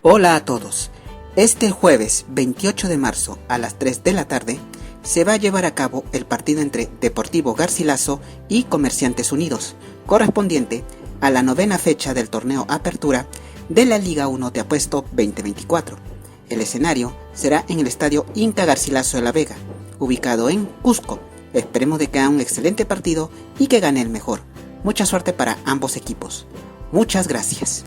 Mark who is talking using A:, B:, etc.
A: Hola a todos. Este jueves 28 de marzo a las 3 de la tarde se va a llevar a cabo el partido entre Deportivo Garcilaso y Comerciantes Unidos, correspondiente a la 9ª fecha del torneo Apertura de la Liga 1 de Apuesto 2024. El escenario será en el estadio Inca Garcilaso de la Vega, ubicado en Cusco. Esperemos de que haga un excelente partido y que gane el mejor. Mucha suerte para ambos equipos. Muchas gracias.